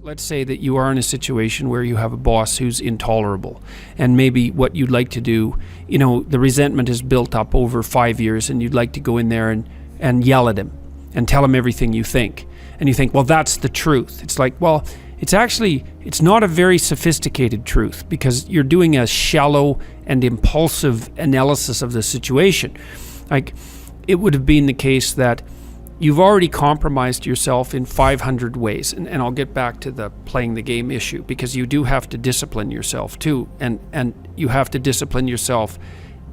Let's say that you are in a situation where you have a boss who's intolerable, and maybe what you'd like to do, the resentment is built up over 5 years, and you'd like to go in there and yell at him and tell him everything you think. And you think, well, that's the truth. It's like, well, it's not a very sophisticated truth, because you're doing a shallow and impulsive analysis of the situation. Like, it would have been the case that you've already compromised yourself in 500 ways. And I'll get back to the playing the game issue, because you do have to discipline yourself too. And you have to discipline yourself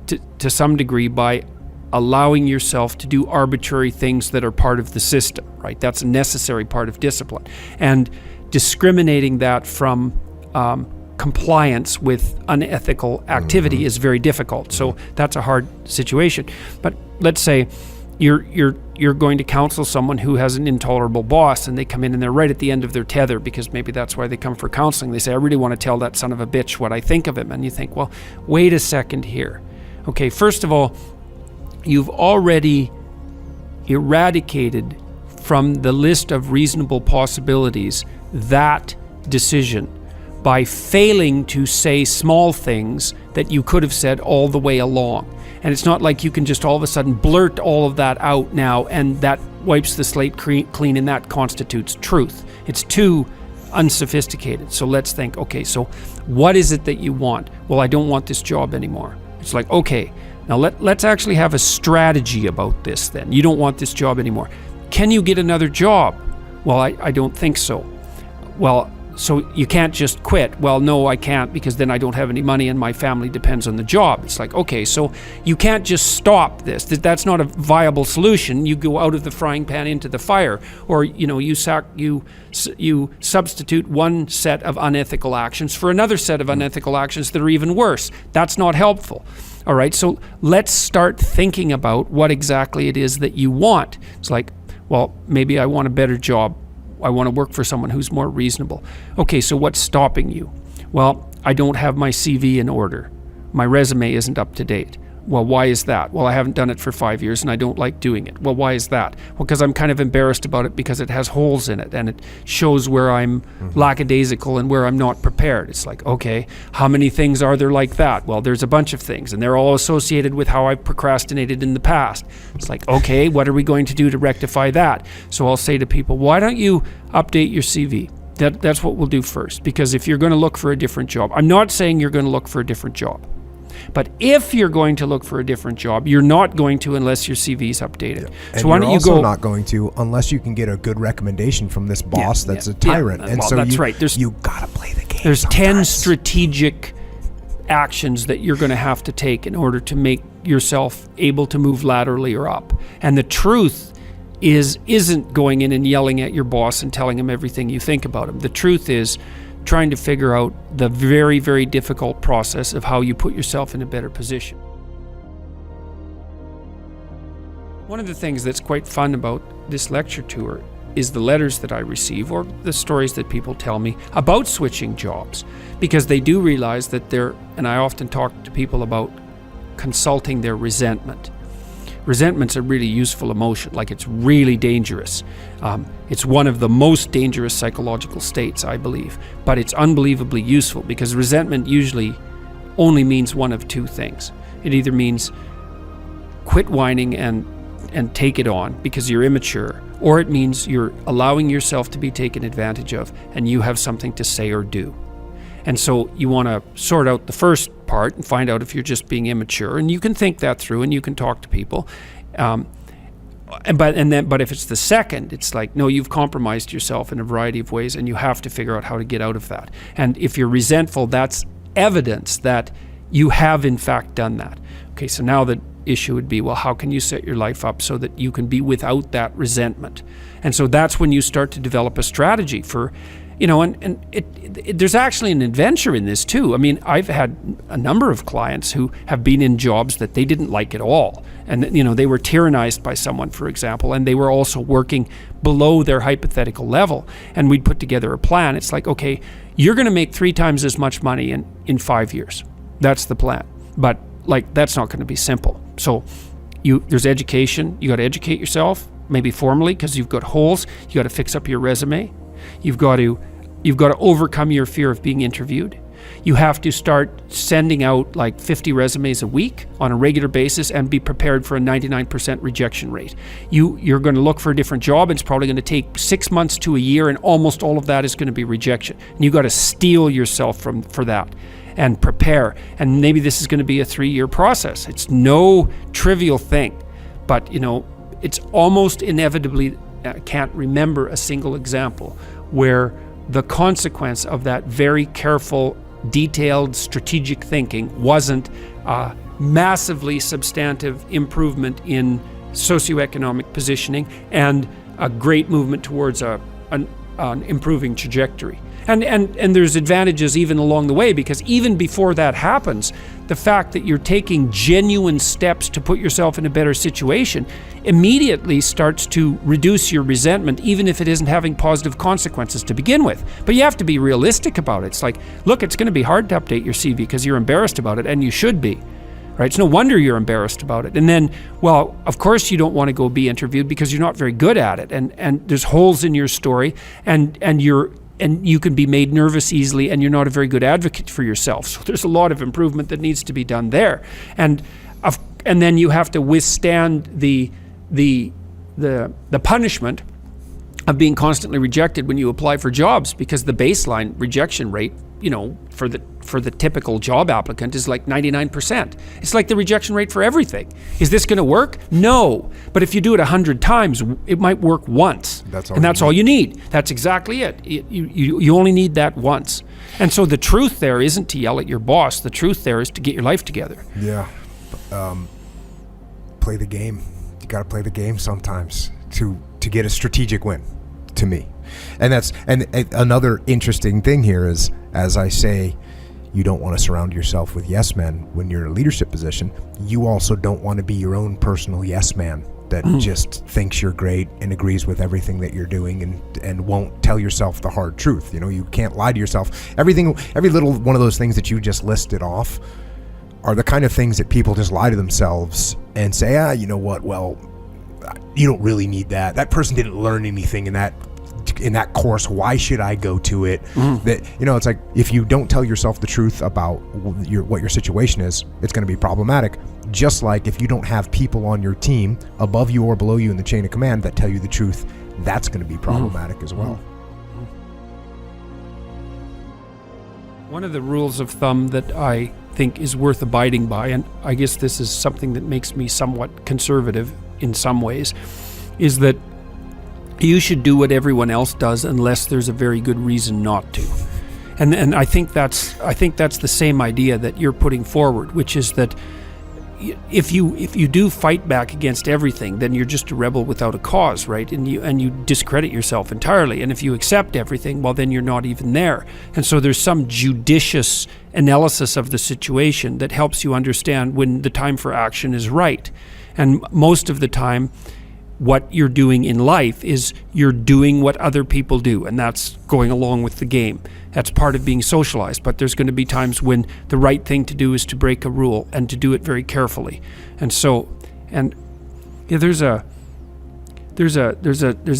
to some degree by allowing yourself to do arbitrary things that are part of the system, right? That's a necessary part of discipline. And discriminating that from compliance with unethical activity is very difficult. So that's a hard situation. But let's say you're going to counsel someone who has an intolerable boss, and they come in and they're right at the end of their tether, because maybe that's why they come for counseling. They say, I really want to tell that son of a bitch what I think of him. And you think, well, wait a second here. Okay, first of all, you've already eradicated from the list of reasonable possibilities that decision by failing to say small things that you could have said all the way along. And it's not like you can just all of a sudden blurt all of that out now, and that wipes the slate clean, and that constitutes truth. It's too unsophisticated. So let's think, okay, so what is it that you want? Well, I don't want this job anymore. It's like, okay, now let's actually have a strategy about this then. You don't want this job anymore. Can you get another job? Well, I don't think so. Well, so you can't just quit. Well, no, I can't, because then I don't have any money and my family depends on the job. It's like, okay, so you can't just stop this. That's not a viable solution. You go out of the frying pan into the fire, or you substitute one set of unethical actions for another set of unethical actions that are even worse. That's not helpful. All right, so let's start thinking about what exactly it is that you want. It's like, well, maybe I want a better job. I want to work for someone who's more reasonable. Okay, so what's stopping you? Well, I don't have my CV in order. My resume isn't up to date. Well, why is that? Well, I haven't done it for 5 years and I don't like doing it. Well, why is that? Well, because I'm kind of embarrassed about it, because it has holes in it and it shows where I'm lackadaisical and where I'm not prepared. It's like, okay, how many things are there like that? Well, there's a bunch of things, and they're all associated with how I've procrastinated in the past. It's like, okay, what are we going to do to rectify that? So I'll say to people, why don't you update your CV? That's what we'll do first, because if you're going to look for a different job, I'm not saying you're going to look for a different job. But if you're going to look for a different job, you're not going to unless your CV is updated. Yeah. And so why don't you go? You're also not going to unless you can get a good recommendation from this boss that's a tyrant. Yeah. And well, so that's right. You got to play the game. There's sometimes. 10 strategic actions that you're going to have to take in order to make yourself able to move laterally or up. And the truth isn't going in and yelling at your boss and telling him everything you think about him. The truth is trying to figure out the very, very difficult process of how you put yourself in a better position. One of the things that's quite fun about this lecture tour is the letters that I receive, or the stories that people tell me about switching jobs, because they do realize that and I often talk to people about consulting their resentment. Resentment's a really useful emotion, like it's really dangerous. It's one of the most dangerous psychological states, I believe, but it's unbelievably useful, because resentment usually only means one of two things. It either means quit whining and take it on because you're immature, or it means you're allowing yourself to be taken advantage of and you have something to say or do. And so you want to sort out the first part and find out if you're just being immature, and you can think that through and you can talk to people. But if it's the second, it's like, no, you've compromised yourself in a variety of ways and you have to figure out how to get out of that. And if you're resentful, that's evidence that you have in fact done that. Okay, so now the issue would be, well, how can you set your life up so that you can be without that resentment? And so that's when you start to develop a strategy for, there's actually an adventure in this too. I mean, I've had a number of clients who have been in jobs that they didn't like at all. And, they were tyrannized by someone, for example, and they were also working below their hypothetical level. And we'd put together a plan. It's like, okay, you're going to make 3 times as much money in 5 years. That's the plan. But that's not going to be simple. So there's education. You got to educate yourself, maybe formally, because you've got holes. You got to fix up your resume. You've got to You've got to overcome your fear of being interviewed. You have to start sending out like 50 resumes a week on a regular basis and be prepared for a 99% rejection rate. You're going to look for a different job. It's probably going to take 6 months to a year, and almost all of that is going to be rejection. And you've got to steel yourself for that and prepare. And maybe this is going to be a 3-year process. It's no trivial thing, but it's almost inevitably, I can't remember a single example where the consequence of that very careful, detailed, strategic thinking wasn't a massively substantive improvement in socioeconomic positioning and a great movement towards an improving trajectory. And there's advantages even along the way, because even before that happens, the fact that you're taking genuine steps to put yourself in a better situation immediately starts to reduce your resentment, even if it isn't having positive consequences to begin with. But you have to be realistic about it. It's like, look, it's going to be hard to update your CV because you're embarrassed about it, and you should be. Right? It's no wonder you're embarrassed about it. And then, well, of course you don't want to go be interviewed because you're not very good at it, and there's holes in your story, and you can be made nervous easily, and you're not a very good advocate for yourself. So there's a lot of improvement that needs to be done there. And then you have to withstand the punishment of being constantly rejected when you apply for jobs, because the baseline rejection rate, for the typical job applicant is like 99%. It's like the rejection rate for everything. Is this going to work? No. But if you do it 100 times, it might work once. That's all you need. That's exactly it. You only need that once. And so the truth there isn't to yell at your boss. The truth there is to get your life together. Yeah. Play the game. You got to play the game sometimes to get a strategic win, to me. And another interesting thing here is, as I say, you don't want to surround yourself with yes men when you're in a leadership position. You also don't want to be your own personal yes man that just thinks you're great and agrees with everything that you're doing and won't tell yourself the hard truth. You can't lie to yourself. Every little one of those things that you just listed off are the kind of things that people just lie to themselves and say, you know what, well, you don't really need that. That person didn't learn anything in that course. Why should I go to it? That it's like, if you don't tell yourself the truth about what your situation is, it's going to be problematic. Just like if you don't have people on your team above you or below you in the chain of command that tell you the truth, that's going to be problematic as well. One of the rules of thumb that I think is worth abiding by, and I guess this is something that makes me somewhat conservative in some ways, is that you should do what everyone else does unless there's a very good reason not to. And I think that's the same idea that you're putting forward, which is that if you do fight back against everything, then you're just a rebel without a cause, right? And you discredit yourself entirely. And if you accept everything, well, then you're not even there. And so there's some judicious analysis of the situation that helps you understand when the time for action is right. And most of the time, what you're doing in life is you're doing what other people do, and that's going along with the game. That's part of being socialized. But there's going to be times when the right thing to do is to break a rule and to do it very carefully. And so, there's a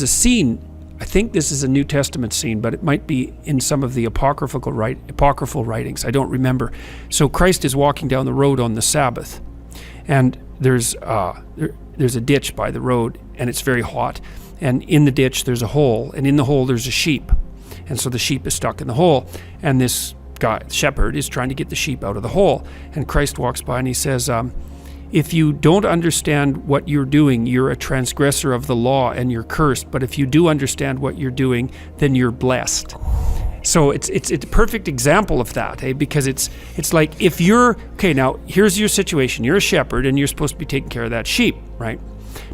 scene. I think this is a New Testament scene, but it might be in some of the apocryphal writings. I don't remember. So Christ is walking down the road on the Sabbath, and there's a ditch by the road, and it's very hot. And in the ditch, there's a hole, and in the hole, there's a sheep. And so the sheep is stuck in the hole, and this shepherd is trying to get the sheep out of the hole. And Christ walks by and he says, if you don't understand what you're doing, you're a transgressor of the law and you're cursed. But if you do understand what you're doing, then you're blessed. So it's a perfect example of that, because it's like, if you're, okay, now here's your situation. You're a shepherd and you're supposed to be taking care of that sheep, right?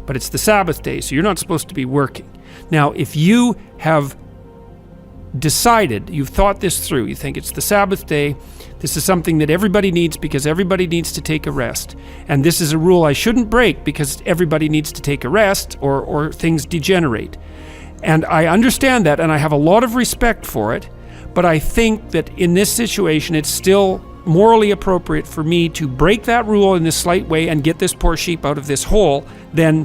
But it's the Sabbath day, so you're not supposed to be working. Now, if you have decided, you've thought this through, you think it's the Sabbath day, this is something that everybody needs because everybody needs to take a rest. And this is a rule I shouldn't break because everybody needs to take a rest or things degenerate. And I understand that, and I have a lot of respect for it. But I think that in this situation, it's still morally appropriate for me to break that rule in this slight way and get this poor sheep out of this hole than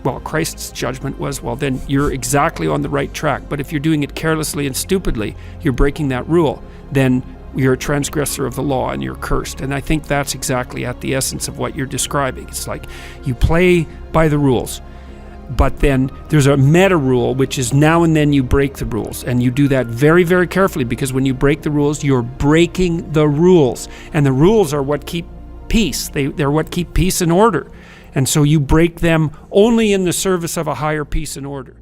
well, Christ's judgment was, well, then you're exactly on the right track. But if you're doing it carelessly and stupidly, you're breaking that rule. Then you're a transgressor of the law and you're cursed. And I think that's exactly at the essence of what you're describing. It's like you play by the rules, but then there's a meta rule, which is now and then you break the rules. And you do that very, very carefully, because when you break the rules, you're breaking the rules. And the rules are what keep peace. They're what keep peace and order. And so you break them only in the service of a higher peace and order.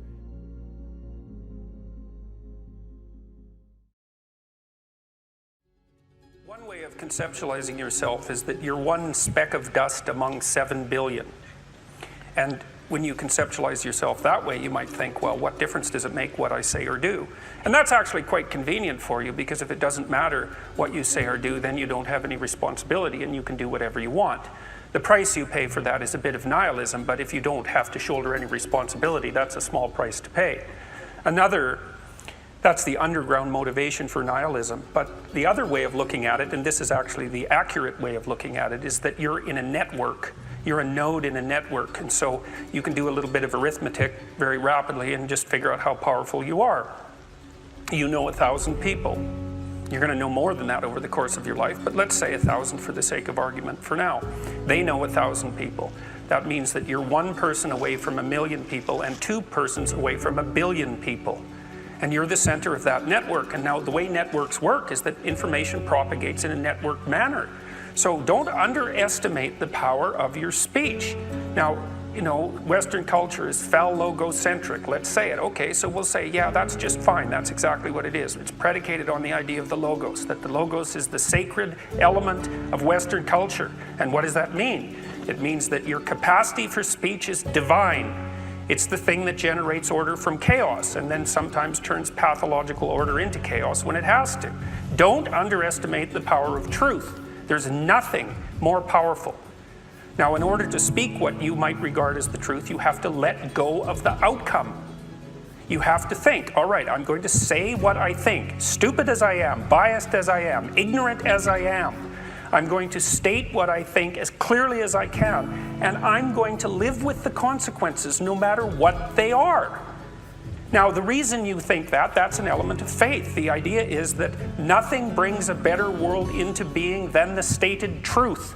One way of conceptualizing yourself is that you're one speck of dust among 7 billion. And when you conceptualize yourself that way, you might think, well, what difference does it make what I say or do? And that's actually quite convenient for you, because if it doesn't matter what you say or do, then you don't have any responsibility and you can do whatever you want. The price you pay for that is a bit of nihilism, but if you don't have to shoulder any responsibility, that's a small price to pay. That's the underground motivation for nihilism. But the other way of looking at it, and this is actually the accurate way of looking at it, is that you're in a network. You're a node in a network, and so you can do a little bit of arithmetic very rapidly and just figure out how powerful you are. You know 1,000 people. You're going to know more than that over the course of your life, but let's say 1,000 for the sake of argument for now. They know 1,000 people. That means that you're one person away from 1,000,000 people and 2 persons away from 1,000,000,000 people. And you're the center of that network. And now the way networks work is that information propagates in a network manner. So don't underestimate the power of your speech. Now, you know, Western culture is phallogocentric. Let's say it. Okay, so we'll say, yeah, that's just fine. That's exactly what it is. It's predicated on the idea of the logos, that the logos is the sacred element of Western culture. And what does that mean? It means that your capacity for speech is divine. It's the thing that generates order from chaos and then sometimes turns pathological order into chaos when it has to. Don't underestimate the power of truth. There's nothing more powerful. Now, in order to speak what you might regard as the truth, you have to let go of the outcome. You have to think, all right, I'm going to say what I think, stupid as I am, biased as I am, ignorant as I am. I'm going to state what I think as clearly as I can, and I'm going to live with the consequences no matter what they are. Now, the reason you think that's an element of faith. The idea is that nothing brings a better world into being than the stated truth.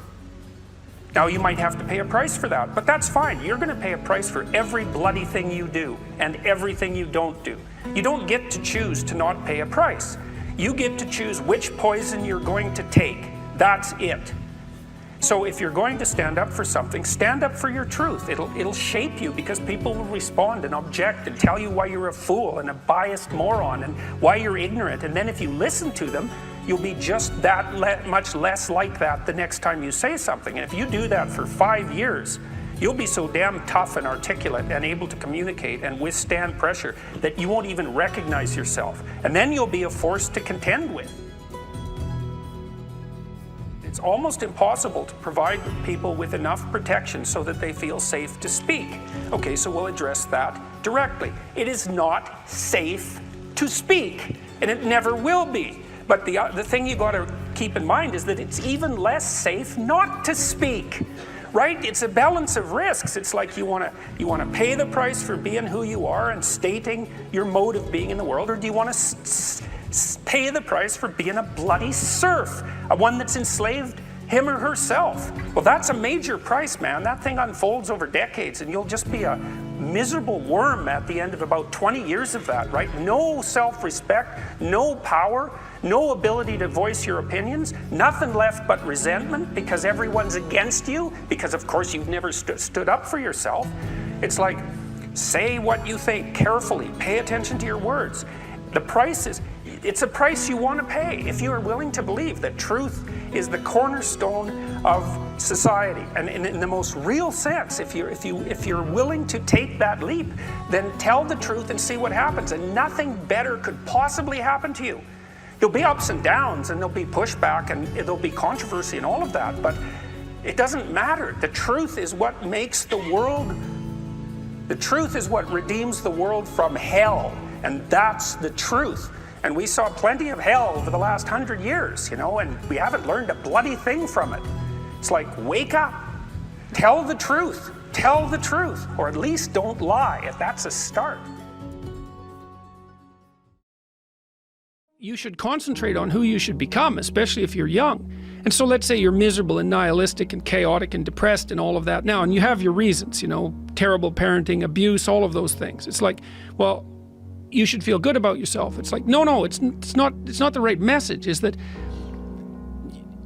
Now, you might have to pay a price for that, but that's fine. You're going to pay a price for every bloody thing you do and everything you don't do. You don't get to choose to not pay a price. You get to choose which poison you're going to take. That's it. So if you're going to stand up for something, stand up for your truth. It'll shape you, because people will respond and object and tell you why you're a fool and a biased moron and why you're ignorant. And then if you listen to them, you'll be just that much less like that the next time you say something. And if you do that for 5 years, you'll be so damn tough and articulate and able to communicate and withstand pressure that you won't even recognize yourself. And then you'll be a force to contend with. It's almost impossible to provide people with enough protection so that they feel safe to speak. Okay, so we'll address that directly. It is not safe to speak, and it never will be. But the thing you got to keep in mind is that it's even less safe not to speak, right? It's a balance of risks. It's like you want to pay the price for being who you are and stating your mode of being in the world, or do you want to pay the price for being a bloody serf, one that's enslaved him or herself? Well, that's a major price, man. That thing unfolds over decades, and you'll just be a miserable worm at the end of about 20 years of that, right? No self-respect, no power, no ability to voice your opinions, nothing left but resentment because everyone's against you, because of course you've never stood up for yourself. It's like, say what you think carefully, pay attention to your words. The price is, it's a price you want to pay if you are willing to believe that truth is the cornerstone of society. And in the most real sense, if you're willing to take that leap, then tell the truth and see what happens. And nothing better could possibly happen to you. There'll be ups and downs, and there'll be pushback, and there'll be controversy and all of that, but it doesn't matter. The truth is what makes the world, the truth is what redeems the world from hell, and that's the truth. And we saw plenty of hell over the last 100 years, you know, and we haven't learned a bloody thing from it. It's like, wake up, tell the truth. Tell the truth, or at least don't lie, if that's a start. You should concentrate on who you should become, especially if you're young. And so let's say you're miserable and nihilistic and chaotic and depressed and all of that now, and you have your reasons, you know, terrible parenting, abuse, all of those things. It's like, well, you should feel good about yourself. It's like, no, it's not the right message. Is that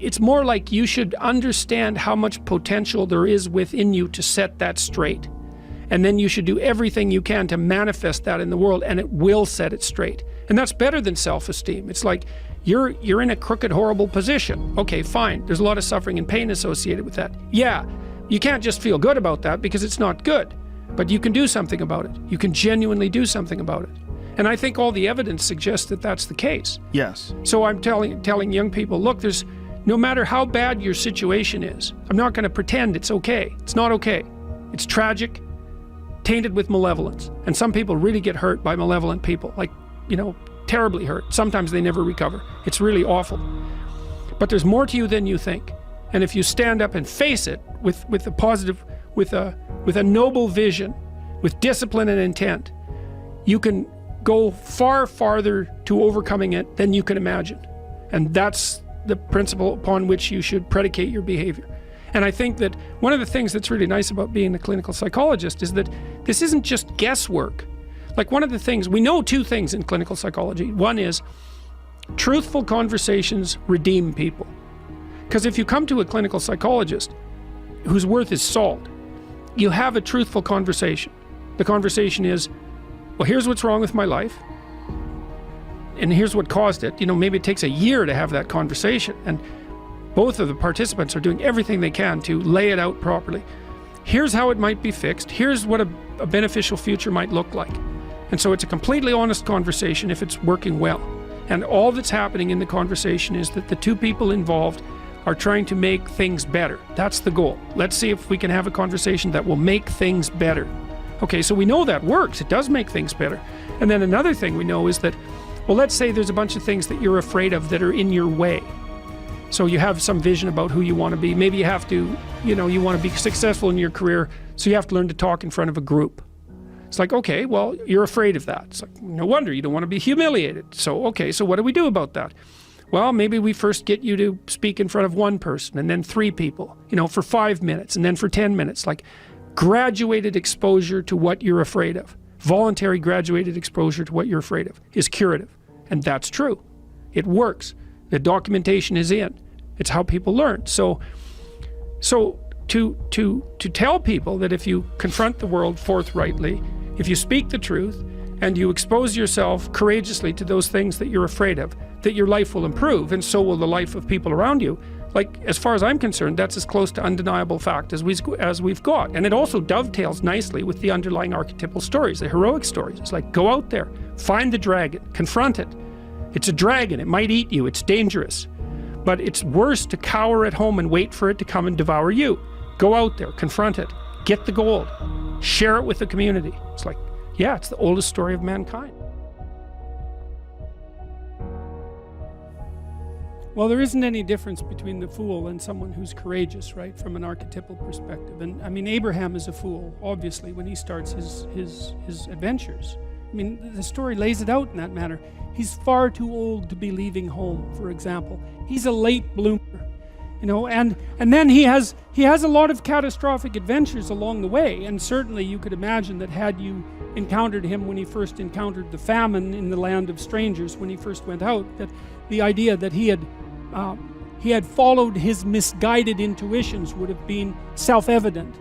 it's more like you should understand how much potential there is within you to set that straight. And then you should do everything you can to manifest that in the world, and it will set it straight. And that's better than self-esteem. It's like you're in a crooked, horrible position. Okay, fine. There's a lot of suffering and pain associated with that. Yeah, you can't just feel good about that because it's not good. But you can do something about it. You can genuinely do something about it. And I think all the evidence suggests that that's the case. Yes. So I'm telling young people, look, no matter how bad your situation is, I'm not going to pretend it's okay. It's not okay. It's tragic, tainted with malevolence. And some people really get hurt by malevolent people, like, you know, terribly hurt. Sometimes they never recover. It's really awful. But there's more to you than you think. And if you stand up and face it with a positive, with a noble vision, with discipline and intent, you can go far farther to overcoming it than you can imagine. And that's the principle upon which you should predicate your behavior. And I think that one of the things that's really nice about being a clinical psychologist is that this isn't just guesswork. Like, one of the things, we know two things in clinical psychology. One is truthful conversations redeem people. Because if you come to a clinical psychologist whose worth is salt, you have a truthful conversation. The conversation is, well, here's what's wrong with my life, and here's what caused it. You know, maybe it takes a year to have that conversation, and both of the participants are doing everything they can to lay it out properly. Here's how it might be fixed. Here's what a beneficial future might look like. And so it's a completely honest conversation if it's working well. And all that's happening in the conversation is that the two people involved are trying to make things better. That's the goal. Let's see if we can have a conversation that will make things better. Okay, so we know that works. It does make things better. And then another thing we know is that, well, let's say there's a bunch of things that you're afraid of that are in your way. So you have some vision about who you want to be. Maybe you have to, you know, you want to be successful in your career, so you have to learn to talk in front of a group. It's like, okay, well, you're afraid of that. It's like, no wonder you don't want to be humiliated. So, okay, so what do we do about that? Well, maybe we first get you to speak in front of one person, and then 3 people, you know, for 5 minutes, and then for 10 minutes. Like, graduated exposure to what you're afraid of. Voluntary graduated exposure to what you're afraid of is curative. And that's true. It works. The documentation is in. It's how people learn. So to tell people that if you confront the world forthrightly, if you speak the truth, and you expose yourself courageously to those things that you're afraid of, that your life will improve, and so will the life of people around you. Like, as far as I'm concerned, that's as close to undeniable fact as we've got. And it also dovetails nicely with the underlying archetypal stories, the heroic stories. It's like, go out there, find the dragon, confront it. It's a dragon, it might eat you, it's dangerous. But it's worse to cower at home and wait for it to come and devour you. Go out there, confront it, get the gold, share it with the community. It's like, yeah, it's the oldest story of mankind. Well, there isn't any difference between the fool and someone who's courageous, right, from an archetypal perspective. And I mean, Abraham is a fool, obviously, when he starts his adventures. I mean, the story lays it out in that manner. He's far too old to be leaving home, for example. He's a late bloomer, you know, and then he has a lot of catastrophic adventures along the way. And certainly you could imagine that had you encountered him when he first encountered the famine in the land of strangers, when he first went out, that the idea that he had followed his misguided intuitions would have been self-evident.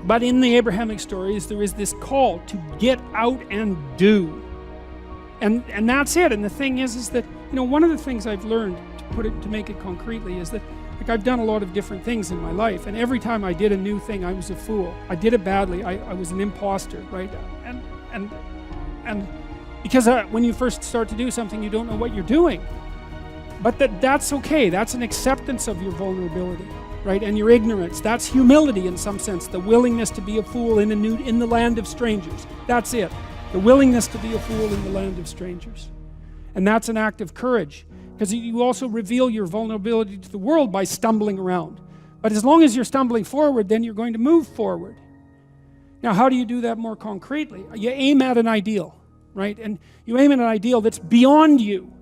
But in the Abrahamic stories, there is this call to get out and do. And that's it. And the thing is that, you know, one of the things I've learned, to make it concretely, is that, like, I've done a lot of different things in my life, and every time I did a new thing, I was a fool. I did it badly. I was an imposter, right? And because when you first start to do something, you don't know what you're doing. But that's okay. That's an acceptance of your vulnerability, right? And your ignorance. That's humility in some sense. The willingness to be a fool in the land of strangers. That's it. The willingness to be a fool in the land of strangers. And that's an act of courage, because you also reveal your vulnerability to the world by stumbling around, But as long as you're stumbling forward, then you're going to move forward. Now, how do you do that more concretely? You aim at an ideal, right? And you aim at an ideal that's beyond you.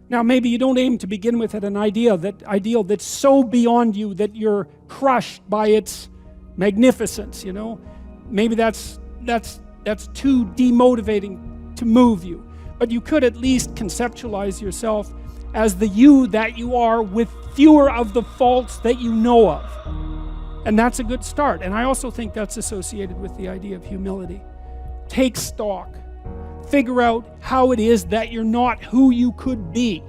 Now, maybe you don't aim to begin with at an ideal that's so beyond you that you're crushed by its magnificence, you know? Maybe that's too demotivating to move you. But you could at least conceptualize yourself as the you that you are with fewer of the faults that you know of. And that's a good start. And I also think that's associated with the idea of humility. Take stock. Figure out how it is that you're not who you could be.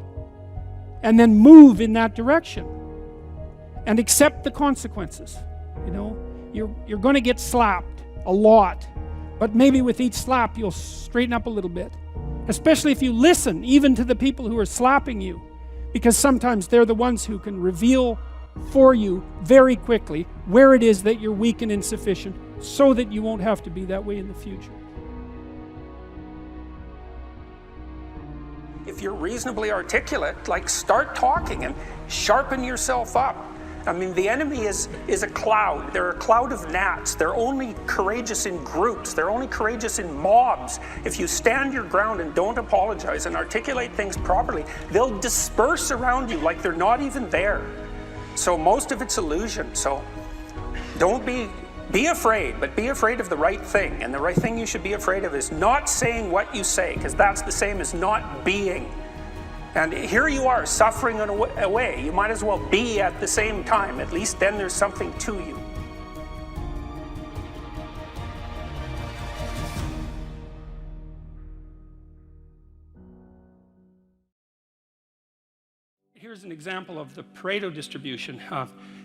And then move in that direction. And accept the consequences. You know, you're going to get slapped a lot. But maybe with each slap you'll straighten up a little bit. Especially if you listen even to the people who are slapping you. Because sometimes they're the ones who can reveal for you very quickly where it is that you're weak and insufficient, so that you won't have to be that way in the future. If you're reasonably articulate, like, start talking and sharpen yourself up. I mean, the enemy is a cloud. They're a cloud of gnats. They're only courageous in groups. They're only courageous in mobs. If you stand your ground and don't apologize and articulate things properly, they'll disperse around you like they're not even there. So most of it's illusion. So don't be afraid, but be afraid of the right thing. And the right thing you should be afraid of is not saying what you say, because that's the same as not being. And here you are, suffering away. You might as well be at the same time. At least then there's something to you. Here's an example of the Pareto distribution.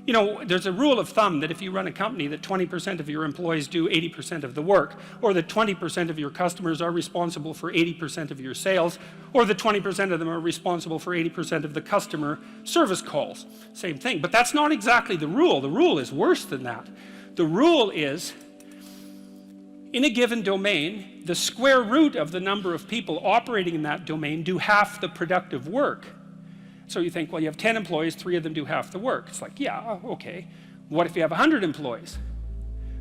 You know, there's a rule of thumb that if you run a company that 20% of your employees do 80% of the work, or that 20% of your customers are responsible for 80% of your sales, or that 20% of them are responsible for 80% of the customer service calls. Same thing, but that's not exactly the rule. The rule is worse than that. The rule is, in a given domain, the square root of the number of people operating in that domain do half the productive work. So you think, well, you have 10 employees, 3 of them do half the work. It's like, yeah, okay. What if you have 100 employees?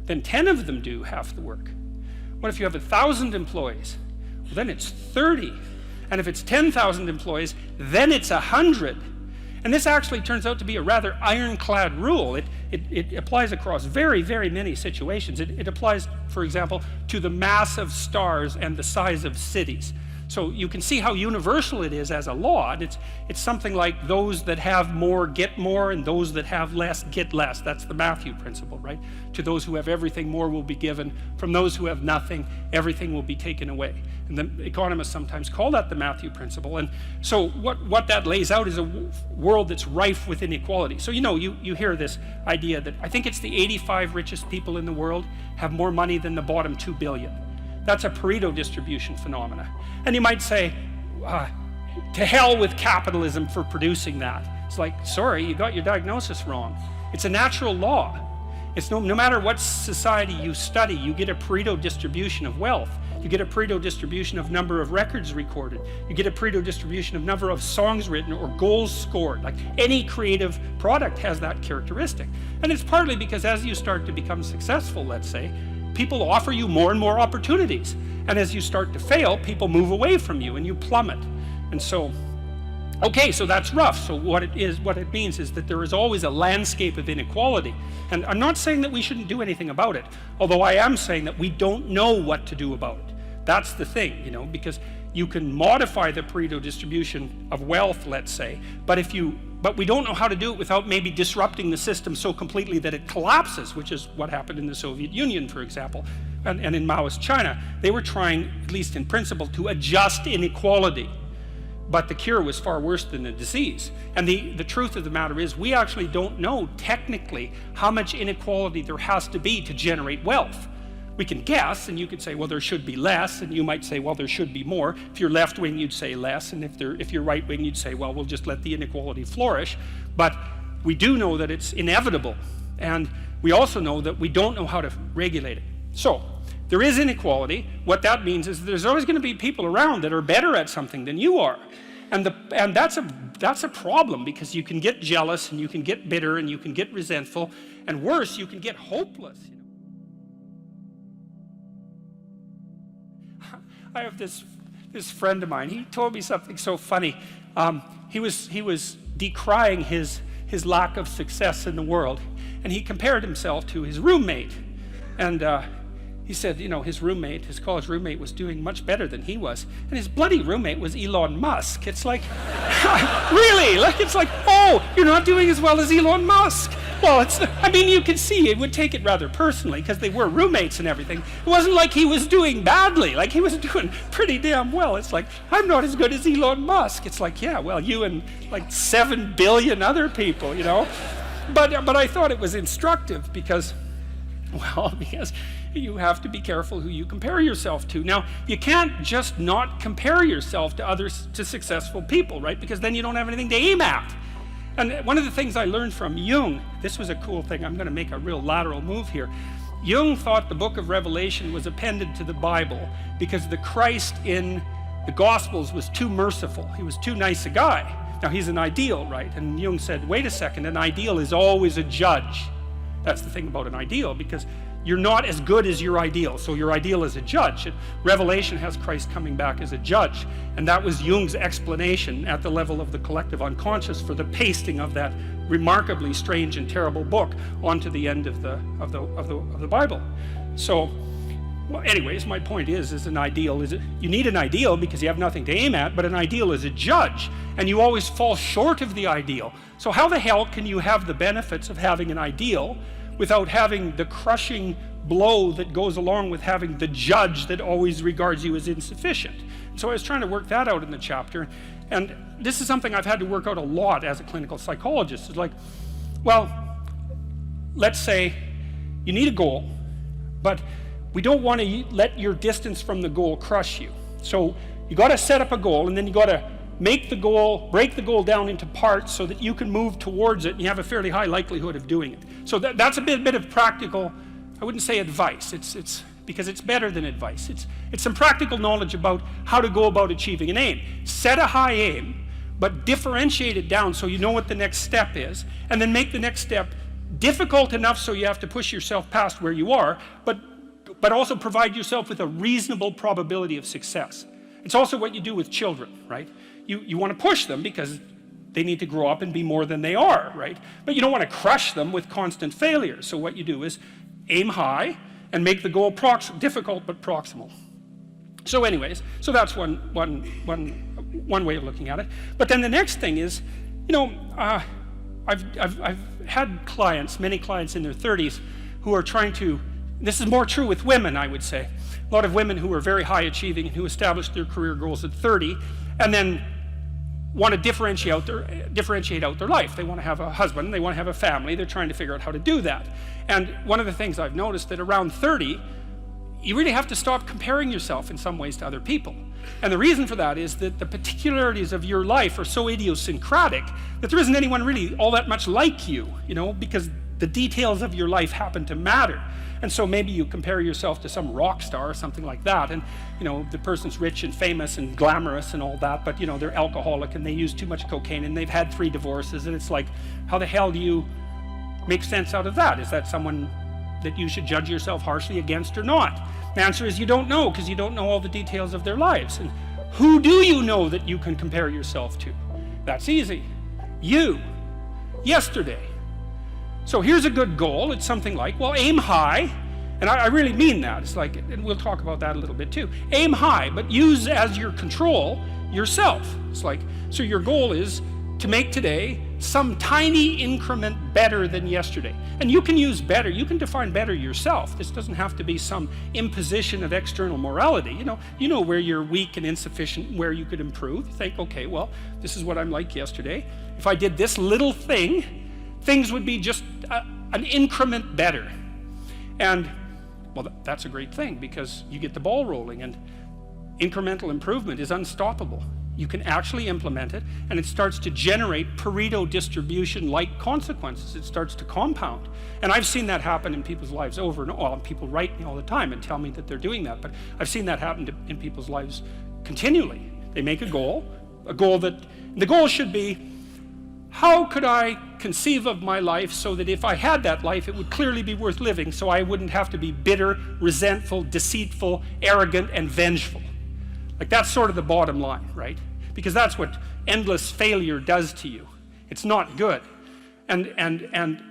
Then 10 of them do half the work. What if you have 1,000 employees? Well, then it's 30. And if it's 10,000 employees, then it's 100. And this actually turns out to be a rather ironclad rule. It applies across very, very many situations. It applies, for example, to the mass of stars and the size of cities. So you can see how universal it is as a law. And it's something like those that have more get more, and those that have less get less. That's the Matthew principle, right? To those who have everything, more will be given. From those who have nothing, everything will be taken away. And the economists sometimes call that the Matthew principle. And so what that lays out is a world that's rife with inequality. So you know, you hear this idea that I think it's the 85 richest people in the world have more money than the bottom 2 billion. That's a Pareto distribution phenomena. And you might say, to hell with capitalism for producing that. It's like, sorry, you got your diagnosis wrong. It's a natural law. It's no matter what society you study, you get a Pareto distribution of wealth. You get a Pareto distribution of number of records recorded. You get a Pareto distribution of number of songs written or goals scored. Like any creative product has that characteristic. And it's partly because as you start to become successful, let's say, people offer you more and more opportunities. And as you start to fail, people move away from you and you plummet. And so, okay, so that's rough. So what it means is that there is always a landscape of inequality. And I'm not saying that we shouldn't do anything about it, although I am saying that we don't know what to do about it. That's the thing, you know, because you can modify the Pareto distribution of wealth, let's say, but we don't know how to do it without maybe disrupting the system so completely that it collapses, which is what happened in the Soviet Union, for example, and in Maoist China. They were trying, at least in principle, to adjust inequality, but the cure was far worse than the disease. And the truth of the matter is, we actually don't know technically how much inequality there has to be to generate wealth. We can guess, and you could say, well, there should be less, and you might say, well, there should be more. If you're left-wing, you'd say less, and if you're right-wing, you'd say, well, we'll just let the inequality flourish. But we do know that it's inevitable, and we also know that we don't know how to regulate it. So, there is inequality. What that means is there's always going to be people around that are better at something than you are. And that's a problem, because you can get jealous and you can get bitter and you can get resentful, and worse, you can get hopeless. I have this friend of mine. He told me something so funny. He was decrying his lack of success in the world, and he compared himself to his roommate. And he said, his college roommate was doing much better than he was. And his bloody roommate was Elon Musk. It's like, really? It's like, oh, you're not doing as well as Elon Musk. Well, you can see he would take it rather personally, because they were roommates and everything. It wasn't like he was doing badly. Like, he was doing pretty damn well. It's like, I'm not as good as Elon Musk. It's like, yeah, well, you and like 7 billion other people, But I thought it was instructive because you have to be careful who you compare yourself to. Now, you can't just not compare yourself to successful people, right? Because then you don't have anything to aim at. And one of the things I learned from Jung, this was a cool thing, I'm going to make a real lateral move here. Jung thought the book of Revelation was appended to the Bible because the Christ in the Gospels was too merciful. He was too nice a guy. Now, he's an ideal, right? And Jung said, wait a second, an ideal is always a judge. That's the thing about an ideal, because you're not as good as your ideal, so your ideal is a judge. And Revelation has Christ coming back as a judge, and that was Jung's explanation at the level of the collective unconscious for the pasting of that remarkably strange and terrible book onto the end of the Bible. So, well, anyways, my point is an ideal you need an ideal because you have nothing to aim at, but an ideal is a judge, and you always fall short of the ideal. So how the hell can you have the benefits of having an ideal without having the crushing blow that goes along with having the judge that always regards you as insufficient? So I was trying to work that out in the chapter, and this is something I've had to work out a lot as a clinical psychologist. It's like, well, let's say you need a goal, but we don't want to let your distance from the goal crush you. So you got to set up a goal, and then you got to break the goal down into parts so that you can move towards it and you have a fairly high likelihood of doing it. So that's a bit of practical, I wouldn't say advice, it's because it's better than advice. It's some practical knowledge about how to go about achieving an aim. Set a high aim, but differentiate it down so you know what the next step is, and then make the next step difficult enough so you have to push yourself past where you are, but also provide yourself with a reasonable probability of success. It's also what you do with children, right? You want to push them because they need to grow up and be more than they are, right? But you don't want to crush them with constant failure. So what you do is aim high and make the goal difficult but proximal. So anyways, so that's one way of looking at it. But then the next thing is, I've had many clients in their 30s who are trying to, this is more true with women, I would say. A lot of women who are very high achieving and who established their career goals at 30 and then want to differentiate out their life. They want to have a husband, they want to have a family, they're trying to figure out how to do that. And one of the things I've noticed that around 30, you really have to stop comparing yourself in some ways to other people. And the reason for that is that the particularities of your life are so idiosyncratic that there isn't anyone really all that much like you, because the details of your life happen to matter. And so maybe you compare yourself to some rock star or something like that, and the person's rich and famous and glamorous and all that, but they're alcoholic and they use too much cocaine and they've had 3 divorces, and it's like, how the hell do you make sense out of that? Is that someone that you should judge yourself harshly against or not? The answer is you don't know, because you don't know all the details of their lives. And who do you know that you can compare yourself to? That's easy. You. Yesterday. So here's a good goal. It's something like, well, aim high. And I really mean that. It's like, and we'll talk about that a little bit too. Aim high, but use as your control yourself. It's like, so your goal is to make today some tiny increment better than yesterday. And you can use better, you can define better yourself. This doesn't have to be some imposition of external morality. You know where you're weak and insufficient, where you could improve. You think, okay, well, this is what I'm like yesterday. If I did this little thing, things would be just an increment better. And, well, that's a great thing because you get the ball rolling, and incremental improvement is unstoppable. You can actually implement it, and it starts to generate Pareto distribution-like consequences. It starts to compound. And I've seen that happen in people's lives over and over. Well, people write me all the time and tell me that they're doing that, but I've seen that happen in people's lives continually. They make a goal, a goal that, the goal should be, how could I conceive of my life so that if I had that life, it would clearly be worth living, so I wouldn't have to be bitter, resentful, deceitful, arrogant, and vengeful. Like, that's sort of the bottom line, right? Because that's what endless failure does to you. It's not good. And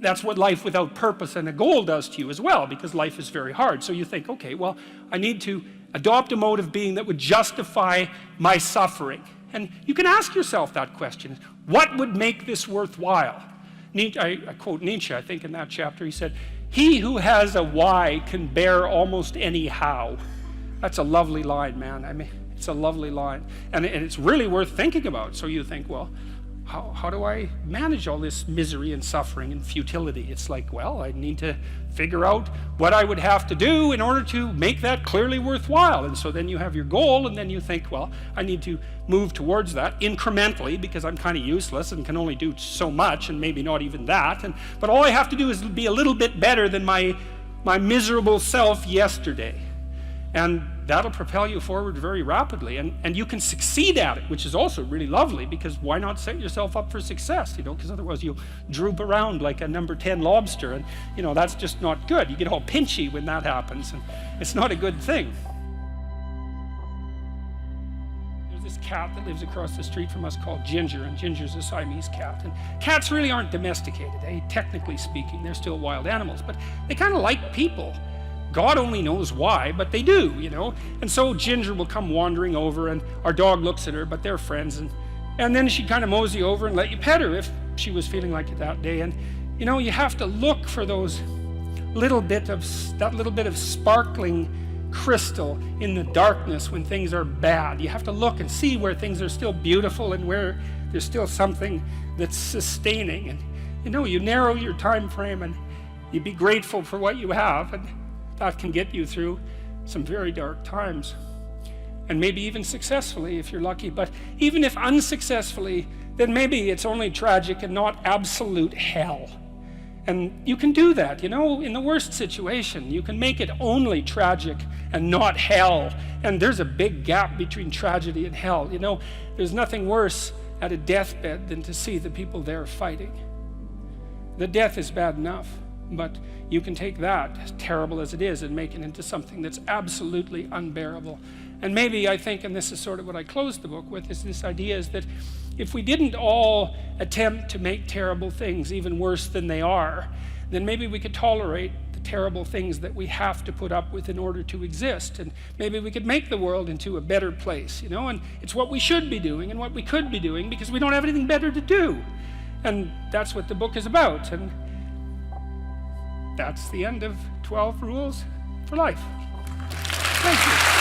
that's what life without purpose and a goal does to you as well, because life is very hard. So you think, okay, well, I need to adopt a mode of being that would justify my suffering. And you can ask yourself that question. What would make this worthwhile? I quote Nietzsche, I think, in that chapter. He said, "He who has a why can bear almost any how." That's a lovely line, man. I mean, it's a lovely line. And it's really worth thinking about. So you think, well, how do I manage all this misery and suffering and futility? It's like, well, I need to figure out what I would have to do in order to make that clearly worthwhile. And so then you have your goal, and then you think, well, I need to move towards that incrementally, because I'm kind of useless and can only do so much, and maybe not even that. But all I have to do is be a little bit better than my miserable self yesterday. And that'll propel you forward very rapidly, and you can succeed at it, which is also really lovely, because why not set yourself up for success, because otherwise you'll droop around like a number 10 lobster, and that's just not good. You get all pinchy when that happens, and it's not a good thing. There's this cat that lives across the street from us called Ginger, and Ginger's a Siamese cat, and cats really aren't domesticated, technically speaking. They're still wild animals, but they kind of like people. God only knows why, but they do, And so Ginger will come wandering over, and our dog looks at her, but they're friends. And then she'd kind of mosey over and let you pet her if she was feeling like it that day. And, you have to look for that little bit of sparkling crystal in the darkness when things are bad. You have to look and see where things are still beautiful and where there's still something that's sustaining. And, you narrow your time frame, and you be grateful for what you have. And that can get you through some very dark times, and maybe even successfully if you're lucky. But even if unsuccessfully, then maybe it's only tragic and not absolute hell. And you can do that, in the worst situation. You can make it only tragic and not hell. And there's a big gap between tragedy and hell. There's nothing worse at a deathbed than to see the people there fighting. The death is bad enough, but you can take that, as terrible as it is, and make it into something that's absolutely unbearable. And maybe, I think, and this is sort of what I closed the book with, is this idea is that if we didn't all attempt to make terrible things even worse than they are, then maybe we could tolerate the terrible things that we have to put up with in order to exist. And maybe we could make the world into a better place, and it's what we should be doing and what we could be doing, because we don't have anything better to do. And that's what the book is about. And that's the end of 12 Rules for Life. Thank you.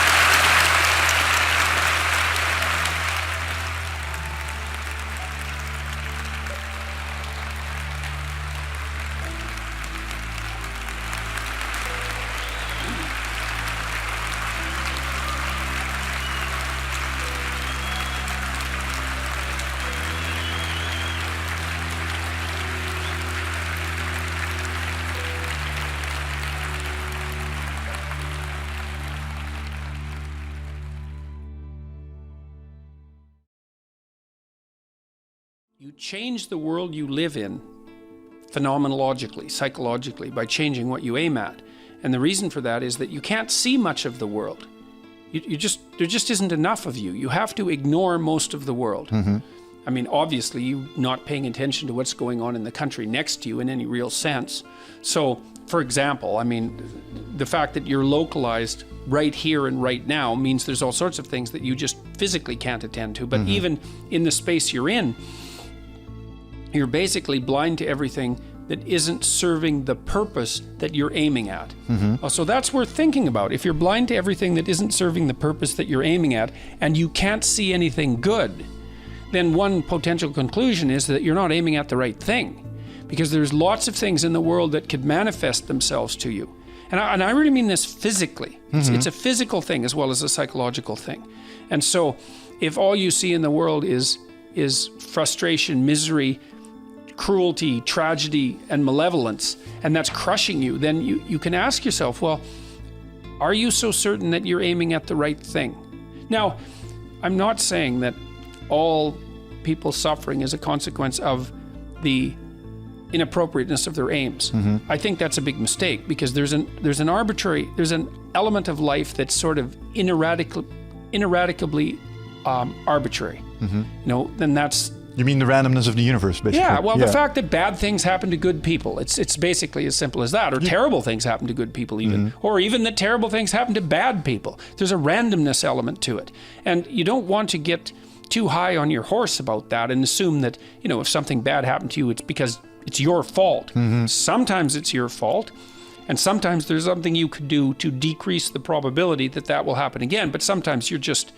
You change the world you live in phenomenologically, psychologically, by changing what you aim at. And the reason for that is that you can't see much of the world. There just isn't enough of you. You have to ignore most of the world. Mm-hmm. I mean, obviously, you not paying attention to what's going on in the country next to you in any real sense. So, for example, I mean, the fact that you're localized right here and right now means there's all sorts of things that you just physically can't attend to. But even in the space you're in, you're basically blind to everything that isn't serving the purpose that you're aiming at. So that's worth thinking about. If you're blind to everything that isn't serving the purpose that you're aiming at, and you can't see anything good, then one potential conclusion is that you're not aiming at the right thing, because there's lots of things in the world that could manifest themselves to you. And I really mean this physically. It's a physical thing as well as a psychological thing. And so if all you see in the world is frustration, misery, cruelty, tragedy, and malevolence, and that's crushing you, then you can ask yourself, well, are you so certain that you're aiming at the right thing? Now, I'm not saying that all people suffering is a consequence of the inappropriateness of their aims. I think that's a big mistake, because there's an element of life that's sort of ineradicably arbitrary. Then that's. You mean the randomness of the universe, basically? Yeah, well, the fact that bad things happen to good people, it's basically as simple as that. Or terrible things happen to good people even. Or even that terrible things happen to bad people. There's a randomness element to it. And you don't want to get too high on your horse about that and assume that, if something bad happened to you, it's because it's your fault. Sometimes it's your fault. And sometimes there's something you could do to decrease the probability that will happen again. But sometimes you're just,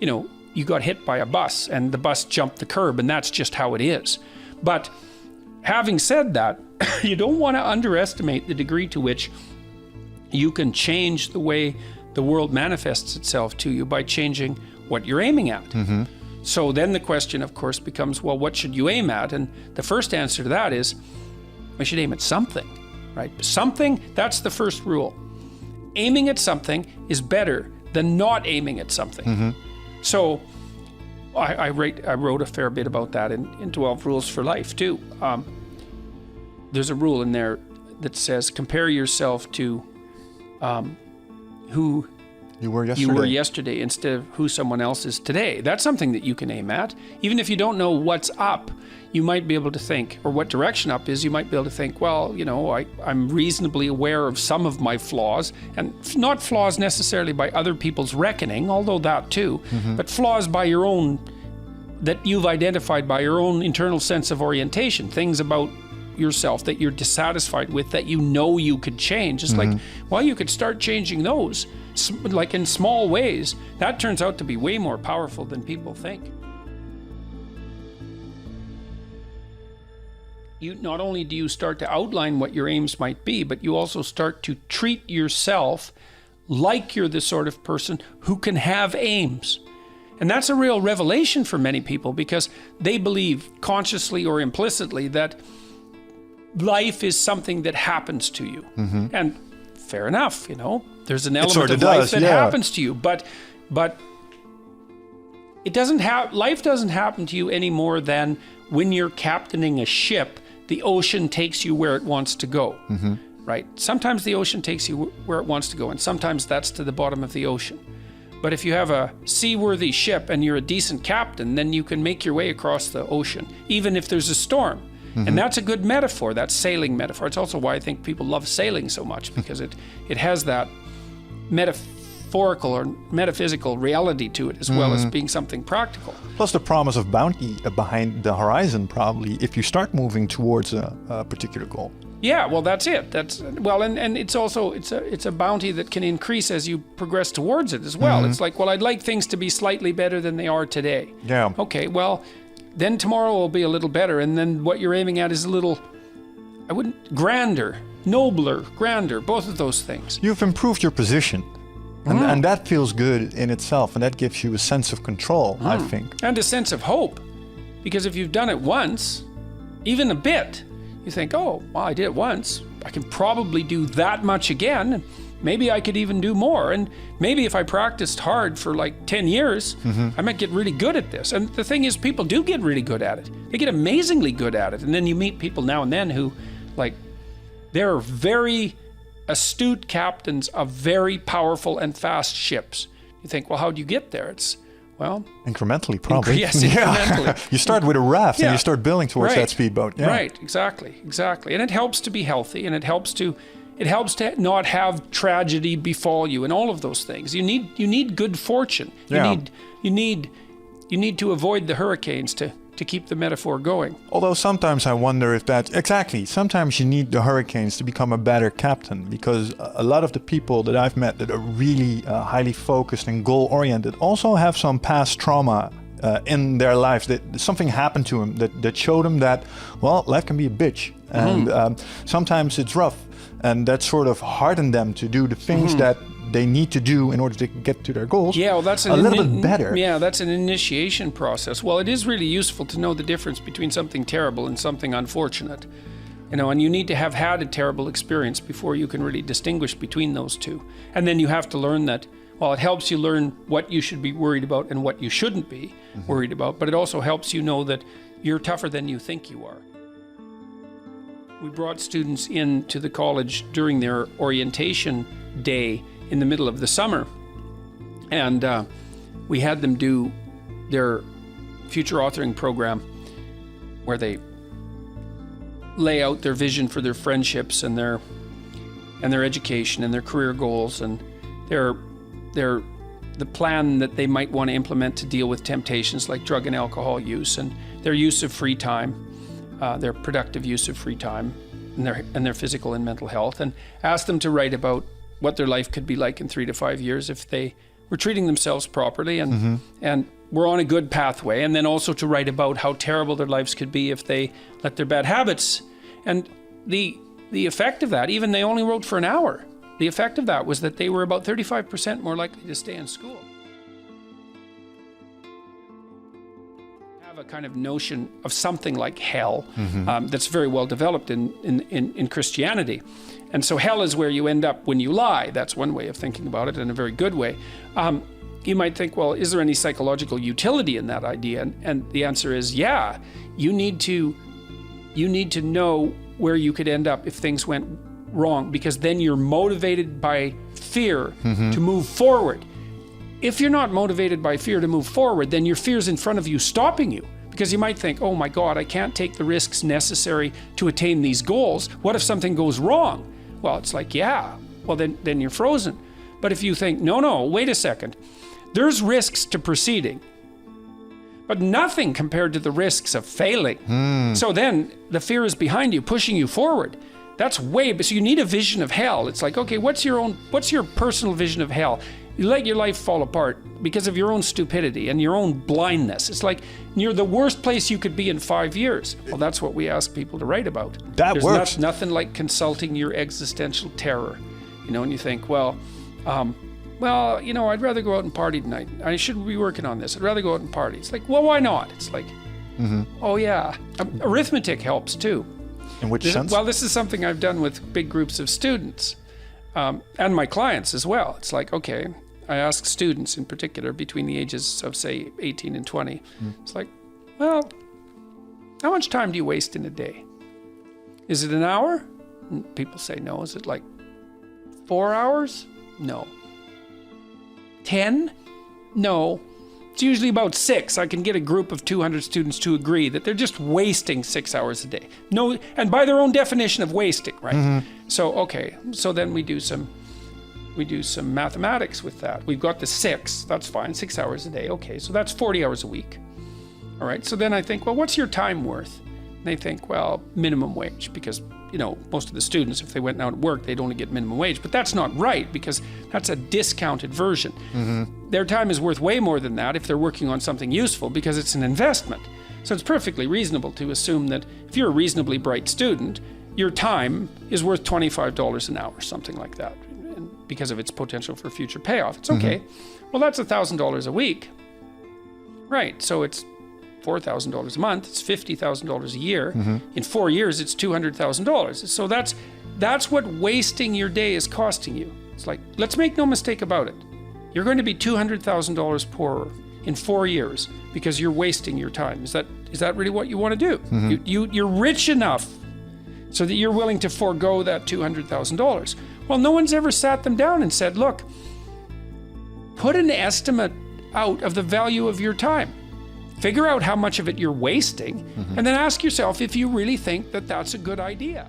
you got hit by a bus and the bus jumped the curb, and that's just how it is. But having said that, you don't want to underestimate the degree to which you can change the way the world manifests itself to you by changing what you're aiming at. So then the question, of course, becomes, well, what should you aim at? And the first answer to that is, we should aim at something, right? Something, that's the first rule. Aiming at something is better than not aiming at something. So I wrote a fair bit about that in 12 Rules for Life too. There's a rule in there that says compare yourself to who you were yesterday instead of who someone else is today. That's something that you can aim at. Even if you don't know what's up, you might be able to think, or what direction up is, you might be able to think, well, I'm reasonably aware of some of my flaws, and not flaws necessarily by other people's reckoning, although that too, but flaws by your own, that you've identified by your own internal sense of orientation, things about yourself that you're dissatisfied with that you could change. It's like, well, you could start changing those, like in small ways. That turns out to be way more powerful than people think. Not only do you start to outline what your aims might be, but you also start to treat yourself like you're the sort of person who can have aims. And that's a real revelation for many people, because they believe consciously or implicitly that life is something that happens to you. And fair enough, there's an element of life that happens to you, but it doesn't life doesn't happen to you any more than when you're captaining a ship, the ocean takes you where it wants to go, right? Sometimes the ocean takes you where it wants to go, and sometimes that's to the bottom of the ocean. But if you have a seaworthy ship and you're a decent captain, then you can make your way across the ocean, even if there's a storm. And that's a good metaphor, that sailing metaphor. It's also why I think people love sailing so much, because it has that metaphorical or metaphysical reality to it, as well as being something practical. Plus the promise of bounty behind the horizon, probably, if you start moving towards a particular goal. Yeah, well, that's it. And it's also it's a bounty that can increase as you progress towards it as well. It's like, well, I'd like things to be slightly better than they are today. Yeah. Okay, well, then tomorrow will be a little better, and then what you're aiming at is a little, grander, nobler, grander, both of those things. You've improved your position, and that feels good in itself, and that gives you a sense of control, I think. And a sense of hope, because if you've done it once, even a bit, you think, oh, well, I did it once, I can probably do that much again, and maybe I could even do more. And maybe if I practiced hard for like 10 years, I might get really good at this. And the thing is, people do get really good at it. They get amazingly good at it. And then you meet people now and then who, they're very astute captains of very powerful and fast ships. You think, well, how do you get there? It's, well... incrementally, probably. Yes, incrementally. You start with a raft and you start building towards that speedboat. Yeah. Right, exactly. And it helps to be healthy, and it helps to not have tragedy befall you, and all of those things. You need good fortune. You need to avoid the hurricanes to keep the metaphor going. Although sometimes I wonder if sometimes you need the hurricanes to become a better captain, because a lot of the people that I've met that are really highly focused and goal-oriented also have some past trauma in their lives, that something happened to them that showed them that, well, life can be a bitch, and sometimes it's rough. And that sort of hardened them to do the things that they need to do in order to get to their goals. Yeah, well, that's a little bit better. Yeah, that's an initiation process. Well, it is really useful to know the difference between something terrible and something unfortunate, And you need to have had a terrible experience before you can really distinguish between those two. And then you have to learn that, well, it helps you learn what you should be worried about and what you shouldn't be worried about, but it also helps you know that you're tougher than you think you are. We brought students into the college during their orientation day in the middle of the summer, and we had them do their future authoring program where they lay out their vision for their friendships and their education and their career goals and the plan that they might want to implement to deal with temptations like drug and alcohol use, and their use of free time, their productive use of free time, and their physical and mental health, and ask them to write about what their life could be like in 3 to 5 years if they were treating themselves properly and were on a good pathway, and then also to write about how terrible their lives could be if they let their bad habits. And the effect of that, even they only wrote for an hour, the effect of that was that they were about 35% more likely to stay in school. Have a kind of notion of something like hell that's very well developed in Christianity. And so hell is where you end up when you lie. That's one way of thinking about it, in a very good way. You might think, well, is there any psychological utility in that idea? And the answer is, yeah. You need to know where you could end up if things went wrong, because then you're motivated by fear to move forward. If you're not motivated by fear to move forward, then your fear's in front of you stopping you, because you might think, oh my God, I can't take the risks necessary to attain these goals. What if something goes wrong? Well, it's like, yeah, well then you're frozen. But if you think, no, wait a second, there's risks to proceeding, but nothing compared to the risks of failing. So then the fear is behind you, pushing you forward. That's so you need a vision of hell. It's like, okay, what's your personal vision of hell? You let your life fall apart because of your own stupidity and your own blindness. It's like you're the worst place you could be in 5 years. Well, that's what we ask people to write about. There's works. Nothing like consulting your existential terror. And you think, well, I'd rather go out and party tonight. I shouldn't be working on this. I'd rather go out and party. It's like, well, why not? It's like, oh yeah. Arithmetic helps too. In which sense? Well, this is something I've done with big groups of students and my clients as well. It's like, okay, I ask students in particular between the ages of, say, 18 and 20. It's like, well, how much time do you waste in a day? Is it an hour? And people say no. Is it like 4 hours? No. 10? No. It's usually about 6. I can get a group of 200 students to agree that they're just wasting 6 hours a day. No, and by their own definition of wasting, right? So, okay, so then we do some mathematics with that. We've got the 6, that's fine, 6 hours a day. Okay, so that's 40 hours a week. All right, so then I think, well, what's your time worth? And they think, well, minimum wage, because most of the students, if they went out and worked, they'd only get minimum wage. But that's not right, because that's a discounted version. Their time is worth way more than that if they're working on something useful, because it's an investment. So it's perfectly reasonable to assume that if you're a reasonably bright student, your time is worth $25 an hour, something like that, because of its potential for future payoff. It's okay. Well, that's $1,000 a week. Right, so it's $4,000 a month, it's $50,000 a year. In 4 years, it's $200,000. So that's what wasting your day is costing you. It's like, let's make no mistake about it. You're going to be $200,000 poorer in 4 years because you're wasting your time. Is that really what you want to do? You're rich enough so that you're willing to forego that $200,000. Well, no one's ever sat them down and said, look, put an estimate out of the value of your time. Figure out how much of it you're wasting, and then ask yourself if you really think that that's a good idea.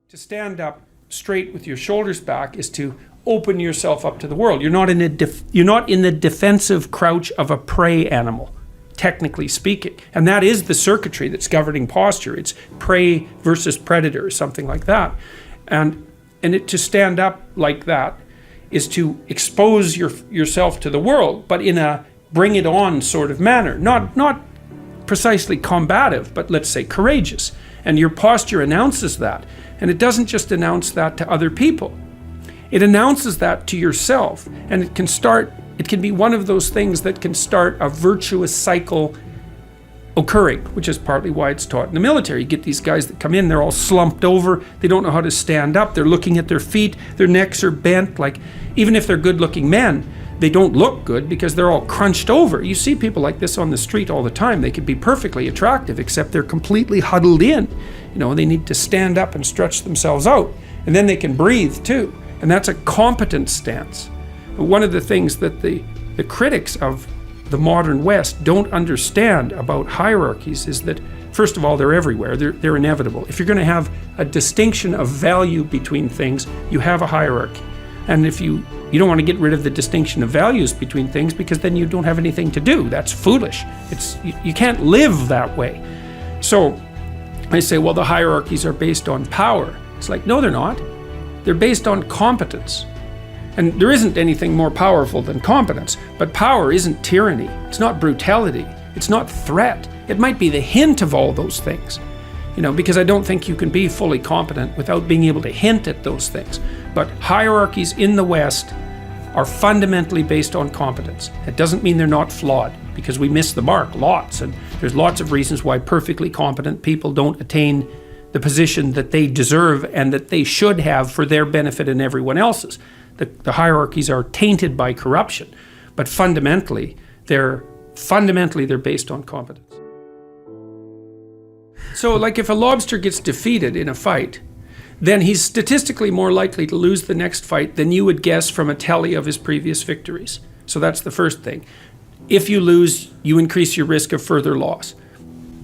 To stand up straight with your shoulders back is to open yourself up to the world. You're not in the defensive crouch of a prey animal, technically speaking. And that is the circuitry that's governing posture. It's prey versus predator, something like that. And to stand up like that is to expose yourself to the world, but in a bring it on sort of manner. Not precisely combative, but let's say courageous. And your posture announces that. And it doesn't just announce that to other people. It announces that to yourself. And it's It can be one of those things that can start a virtuous cycle occurring, which is partly why it's taught in the military. You get these guys that come in, they're all slumped over, they don't know how to stand up, they're looking at their feet, their necks are bent. Like, even if they're good-looking men, they don't look good because they're all crunched over. You see people like this on the street all the time. They could be perfectly attractive, except they're completely huddled in. You know, they need to stand up and stretch themselves out, and then they can breathe too. And that's a competent stance. One of the things that the critics of the modern West don't understand about hierarchies is that, first of all, they're everywhere. They're inevitable. If you're going to have a distinction of value between things, you have a hierarchy. And if you don't want to get rid of the distinction of values between things, because then you don't have anything to do. That's foolish. You can't live that way. So I say, well, the hierarchies are based on power. It's like, no, they're not. They're based on competence. And there isn't anything more powerful than competence, but power isn't tyranny. It's not brutality. It's not threat. It might be the hint of all those things, you know, because I don't think you can be fully competent without being able to hint at those things. But hierarchies in the West are fundamentally based on competence. It doesn't mean they're not flawed, because we miss the mark lots, and there's lots of reasons why perfectly competent people don't attain the position that they deserve and that they should have for their benefit and everyone else's. The hierarchies are tainted by corruption, but fundamentally they're based on competence. So, like, if a lobster gets defeated in a fight, then he's statistically more likely to lose the next fight than you would guess from a tally of his previous victories. So that's the first thing. If you lose, you increase your risk of further loss.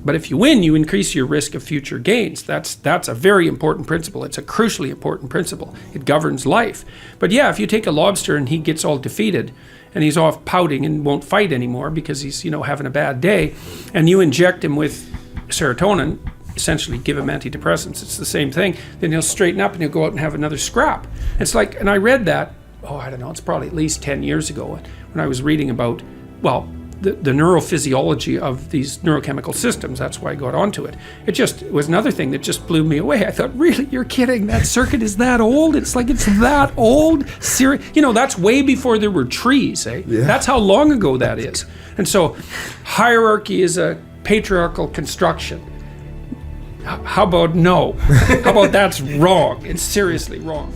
But if you win, you increase your risk of future gains. That's a very important principle. It's a crucially important principle. It governs life. But yeah, if you take a lobster and he gets all defeated and he's off pouting and won't fight anymore because he's, you know, having a bad day, and you inject him with serotonin, essentially give him antidepressants, it's the same thing, then he'll straighten up and he'll go out and have another scrap. It's like, and I read that, I don't know, it's probably at least 10 years ago when I was reading about, well, the neurophysiology of these neurochemical systems. That's why I got onto it. It was another thing that just blew me away. I thought, really, you're kidding? That circuit is that old? It's like, it's that old? You know, that's way before there were trees, eh? Yeah. That's how long ago that is. And so hierarchy is a patriarchal construction. How about no? How about that's wrong? It's seriously wrong.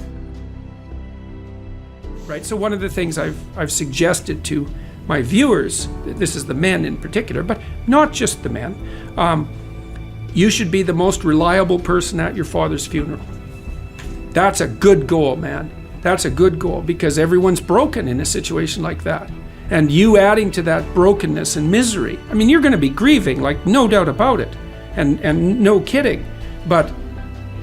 Right? So one of the things I've suggested to my viewers, this is the men in particular, but not just the men, you should be the most reliable person at your father's funeral. That's a good goal, man. That's a good goal, because everyone's broken in a situation like that. And you adding to that brokenness and misery, I mean, you're going to be grieving, like, no doubt about it, and no kidding. But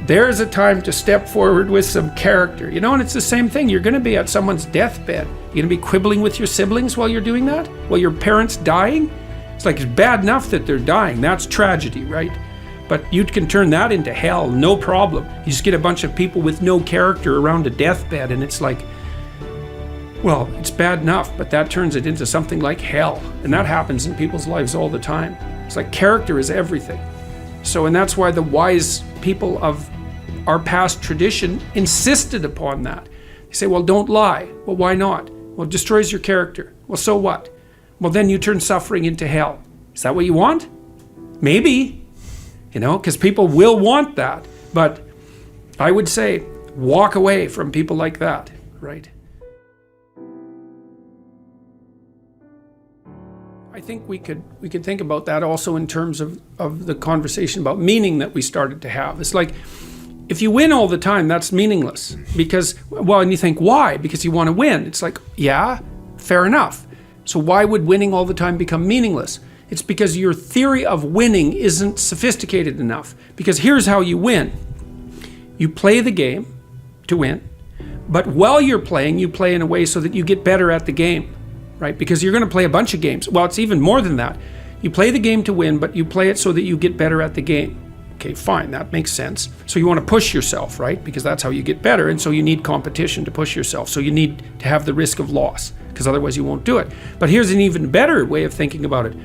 there's a time to step forward with some character, you know, and it's the same thing. You're going to be at someone's deathbed. You're going to be quibbling with your siblings while you're doing that? While your parents dying? It's like, it's bad enough that they're dying. That's tragedy, right? But you can turn that into hell, no problem. You just get a bunch of people with no character around a deathbed, and it's like, well, it's bad enough, but that turns it into something like hell. And that happens in people's lives all the time. It's like, character is everything. So, and that's why the wise people of our past tradition insisted upon that. They say, well, don't lie. Well, why not? Well, it destroys your character. Well, so what? Well, then you turn suffering into hell. Is that what you want? Maybe, you know, because people will want that. But I would say, walk away from people like that, right? I think we could think about that also in terms of the conversation about meaning that we started to have. It's like, if you win all the time, that's meaningless. Because, well, and you think, why? Because you want to win. It's like, yeah, fair enough. So why would winning all the time become meaningless? It's because your theory of winning isn't sophisticated enough. Because here's how you win. You play the game to win, but while you're playing, you play in a way so that you get better at the game, right? Because you're going to play a bunch of games. Well, it's even more than that. You play the game to win, but you play it so that you get better at the game. Okay, fine, that makes sense. So you want to push yourself, right? Because that's how you get better, and so you need competition to push yourself. So you need to have the risk of loss, because otherwise you won't do it. But here's an even better way of thinking about it.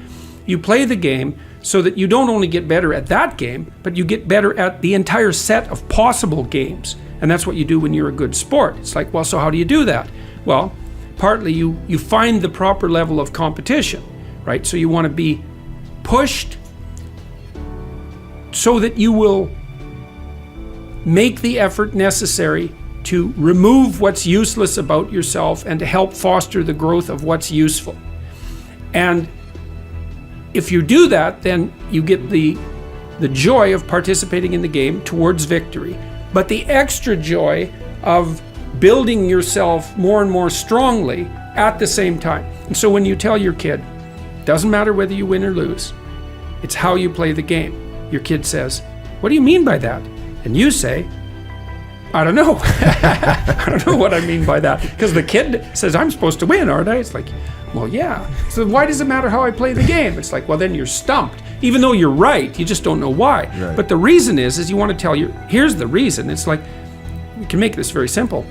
You play the game so that you don't only get better at that game, but you get better at the entire set of possible games. And that's what you do when you're a good sport. It's like, well, so how do you do that? Well, partly you find the proper level of competition, right? So you want to be pushed so that you will make the effort necessary to remove what's useless about yourself and to help foster the growth of what's useful. And if you do that, then you get the joy of participating in the game towards victory, but the extra joy of building yourself more and more strongly at the same time. And so when you tell your kid, doesn't matter whether you win or lose, it's how you play the game. Your kid says, what do you mean by that? And you say, I don't know. I don't know what I mean by that. Because the kid says, I'm supposed to win, aren't I? It's like, well, yeah. So why does it matter how I play the game? It's like, well, then you're stumped. Even though you're right, you just don't know why. Right. But the reason is you want to tell here's the reason. It's like, we can make this very simple.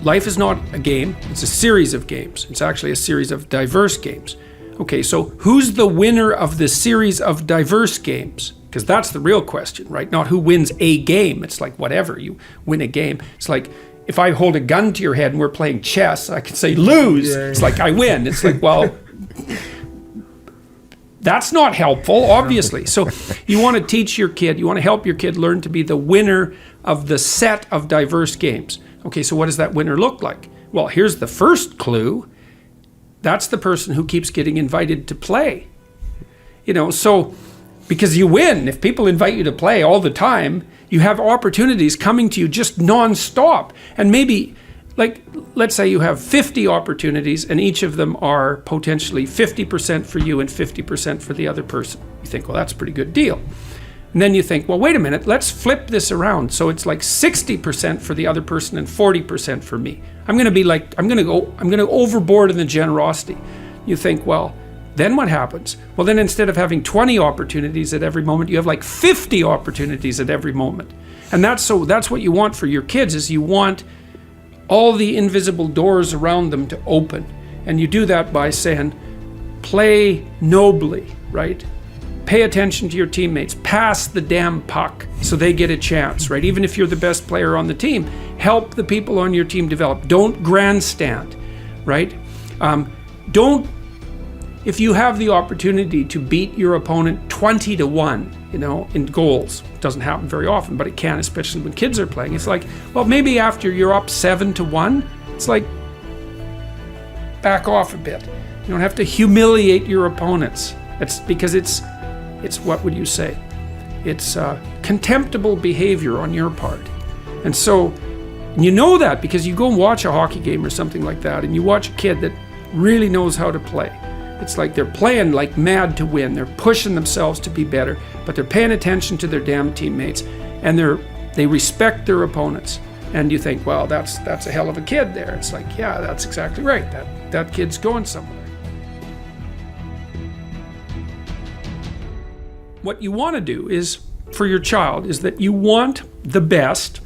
Life is not a game, it's a series of games. It's actually a series of diverse games. Okay, so who's the winner of the series of diverse games? Because that's the real question, right? Not who wins a game. It's like whatever, you win a game. It's like if I hold a gun to your head and we're playing chess, I can say lose. Yeah. It's like I win. It's like, well, that's not helpful, obviously. So you want to teach your kid, you want to help your kid learn to be the winner of the set of diverse games. Okay, so what does that winner look like? Well, here's the first clue. That's the person who keeps getting invited to play. So because you win. If people invite you to play all the time, you have opportunities coming to you just nonstop. And maybe, like, let's say you have 50 opportunities and each of them are potentially 50% for you and 50% for the other person. You think, well, that's a pretty good deal. And then you think, well, wait a minute, let's flip this around. So it's like 60% for the other person and 40% for me. I'm going to go overboard in the generosity. You think, well, then what happens? Well, then instead of having 20 opportunities at every moment, you have like 50 opportunities at every moment. And that's what you want for your kids, is you want all the invisible doors around them to open. And you do that by saying, play nobly, right? Pay attention to your teammates. Pass the damn puck so they get a chance, right? Even if you're the best player on the team, help the people on your team develop. Don't grandstand, right? If you have the opportunity to beat your opponent 20-1, in goals, it doesn't happen very often, but it can, especially when kids are playing. It's like, well, maybe after you're up 7-1, it's like, back off a bit. You don't have to humiliate your opponents. It's because it's what would you say? It's contemptible behavior on your part. And so you know that because you go and watch a hockey game or something like that, and you watch a kid that really knows how to play. It's like they're playing like mad to win. They're pushing themselves to be better, but they're paying attention to their damn teammates, and they respect their opponents. And you think, well, that's a hell of a kid there. It's like, yeah, that's exactly right. That kid's going somewhere. What you want to do is, for your child, is that you want the best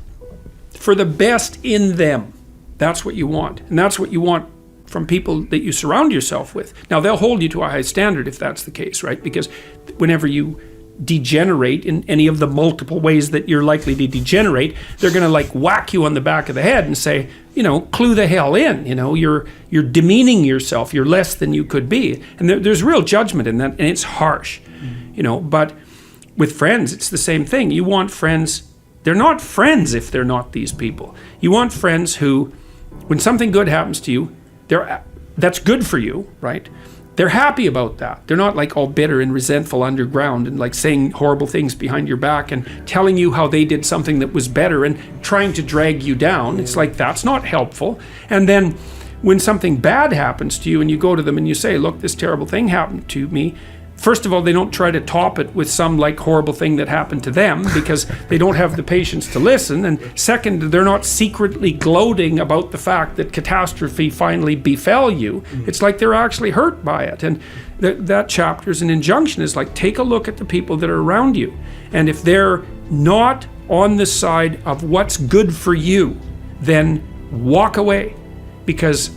for the best in them. That's what you want. And that's what you want from people that you surround yourself with. Now, they'll hold you to a high standard if that's the case, right? Because whenever you degenerate in any of the multiple ways that you're likely to degenerate, they're going to like whack you on the back of the head and say, clue the hell in. You're demeaning yourself. You're less than you could be. And there's real judgment in that, and it's harsh. But with friends, it's the same thing. You want friends, they're not friends if they're not these people. You want friends who, when something good happens to you, that's good for you, right? They're happy about that. They're not like all bitter and resentful underground and like saying horrible things behind your back and telling you how they did something that was better and trying to drag you down. It's like, that's not helpful. And then when something bad happens to you and you go to them and you say, look, this terrible thing happened to me, first of all, they don't try to top it with some like horrible thing that happened to them because they don't have the patience to listen. And second, they're not secretly gloating about the fact that catastrophe finally befell you. It's like they're actually hurt by it. And that chapter is an injunction. Is like, take a look at the people that are around you. And if they're not on the side of what's good for you, then walk away. Because,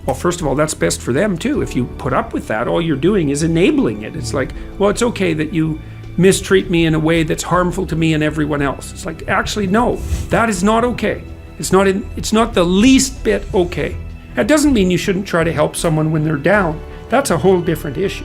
well, first of all, that's best for them too. If you put up with that, all you're doing is enabling it. It's like, well, it's okay that you mistreat me in a way that's harmful to me and everyone else. It's like, actually, no, that is not okay. It's not the least bit okay. That doesn't mean you shouldn't try to help someone when they're down. That's a whole different issue.